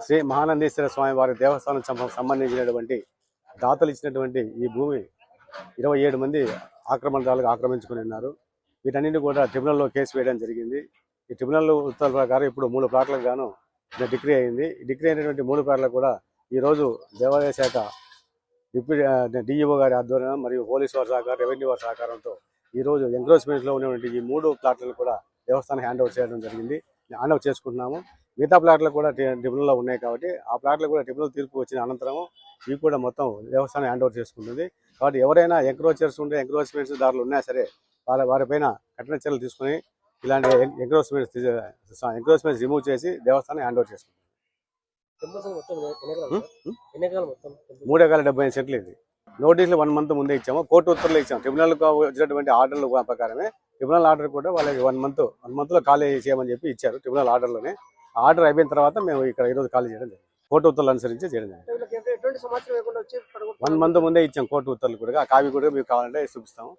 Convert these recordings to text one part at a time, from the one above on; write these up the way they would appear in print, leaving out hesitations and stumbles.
శ్రీ మహానందీశ్వర స్వామి వారి దేవస్థానం సంబంధించినటువంటి దాతలు ఇచ్చినటువంటి ఈ భూమి 27 మంది ఆక్రమణదారులుగా ఆక్రమించుకుని ఉన్నారు. వీటన్నింటి కూడా ట్రిబ్యునల్లో కేసు వేయడం జరిగింది. ఈ ట్రిబ్యునల్ ఉత్తర్వుల ప్రకారం ఇప్పుడు 3 ప్లాట్లకు గాను డిగ్రీ అయింది. డిగ్రీ అయినటువంటి 3 ప్లాట్లకు కూడా ఈరోజు దేవాదాయ శాఖ డిప్యూటీ డిఈఓ గారి ఆధ్వర్యం మరియు పోలీసు వారి సహకారం, రెవెన్యూ వారి సహకారంతో ఈరోజు ఎంక్రోచ్మెంట్స్లో ఉన్నటువంటి ఈ 3 ప్లాట్లను కూడా దేవస్థానం హ్యాండ్ ఓవర్ చేయడం జరిగింది. హ్యాండ్ ఓవర్ చేసుకుంటున్నాము. మిగతా ప్లాట్లు కూడా ట్రిబ్యునల్లో ఉన్నాయి కాబట్టి ఆ ప్లాట్లు కూడా ట్రిబ్యునల్ తీర్పు వచ్చిన అనంతరం ఇవి కూడా మొత్తం దేవస్థానం హ్యాండ్ ఓవర్ చేసుకుంటుంది. కాబట్టి ఎవరైనా ఎంక్రోచర్స్ ఉంటే ఎంక్రోచ్మెంట్స్ దారులు ఉన్నా సరే వారిపైన కఠిన చర్యలు తీసుకుని ఇలాంటి ఎంక్రోచ్మెంట్స్ రిమూవ్ చేసి దేవస్థానం హ్యాండ్ ఓవర్ చేసుకుంటుంది. 3 ఎకరాల 75 సెంట్లు ఇది. నోటీసులు 1 మంత్ ముందే ఇచ్చాము. కోర్టు ఉత్తర్వులు ఇచ్చాము. ట్రిబ్యునల్కు వచ్చినటువంటి ఆర్డర్లు ప్రకారమే ట్రిబ్యునల్ ఆర్డర్ కూడా వాళ్ళకి 1 మంత్లో ఖాళీ చేయమని చెప్పి ఇచ్చారు. ట్రిబ్యునల్ ఆర్డర్లోనే ఆర్డర్ అయిపోయిన తర్వాత మేము ఇక్కడ ఈరోజు ఖాళీ చేయడం జరిగింది. కోర్టు ఉత్తర్వులు అనుసరించి చేయడం జరిగింది. 1 మంత్ ముందే ఇచ్చాం కోర్టు ఉత్తర్వులు కూడా. ఆ కాపీ కూడా మీకు కావాలంటే చూపిస్తాము.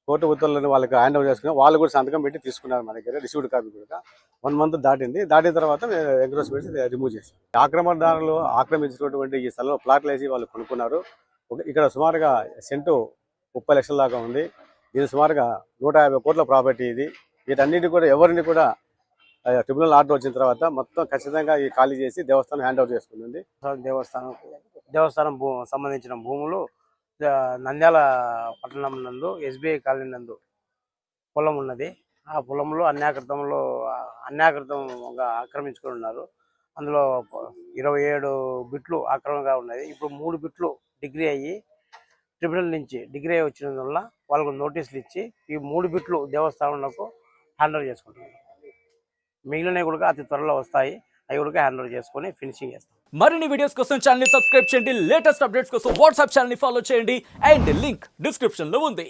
కోర్టు ఉత్తర్వులను వాళ్ళకి హ్యాండ్ ఓవర్ చేసుకుని వాళ్ళు కూడా సంతకం పెట్టి తీసుకున్నారు మన దగ్గర. రిసీవ్డ్ కాపీ కూడా 1 మంత్ దాటింది. దాటిన తర్వాత ఎంక్రోచ్మెంట్స్ రిమూవ్ చేస్తాం. ఆక్రమణదారులు ఆక్రమించినటువంటి ఈ స్థలంలో ప్లాట్లు వేసి వాళ్ళు కొనుక్కున్నారు. ఇక్కడ సుమారుగా సెంటు 30 లక్షల దాకా ఉంది. ఇది సుమారుగా 150 కోట్ల ప్రాపర్టీ ఇది. వీటన్నిటి కూడా ఎవరిని కూడా ట్రిబ్యునల్ ఆర్డర్ వచ్చిన తర్వాత మొత్తం ఖచ్చితంగా ఈ ఖాళీ చేసి దేవస్థానం హ్యాండ్ ఓవర్ చేసుకుంటుంది. దేవస్థానం సంబంధించిన భూములు నంద్యాల పట్టణం నందు ఎస్బీఐ కాలనీ నందు పొలం ఉన్నది. ఆ పొలంలో అన్యాకృతంగా ఆక్రమించుకొని ఉన్నారు. అందులో 27 బిట్లు ఆక్రమణగా ఉన్నది. ఇప్పుడు 3 బిట్లు డిగ్రీ అయ్యి ట్రిబ్యునల్ నుంచి డిగ్రీ అయ్యి వచ్చినందువల్ల వాళ్ళకు నోటీసులు ఇచ్చి ఈ 3 బిట్లు దేవస్థానంలో హ్యాండ్ ఓవర్ చేసుకుంటున్నారు. మిగిలినవి కూడా అతి త్వరలో వస్తాయి. అవి కూడా హ్యాండ్ ఓవర్ చేసుకొని ఫినిషింగ్ చేస్తాం. మరిన్ని వీడియోస్ కోసం ఛానల్ ని సబ్స్క్రైబ్ చేయండి. లేటెస్ట్ అప్డేట్స్ కోసం వాట్సాప్ ఛానల్ ని ఫాలో చేయండి. అండ్ లింక్ డిస్క్రిప్షన్ లో ఉంది.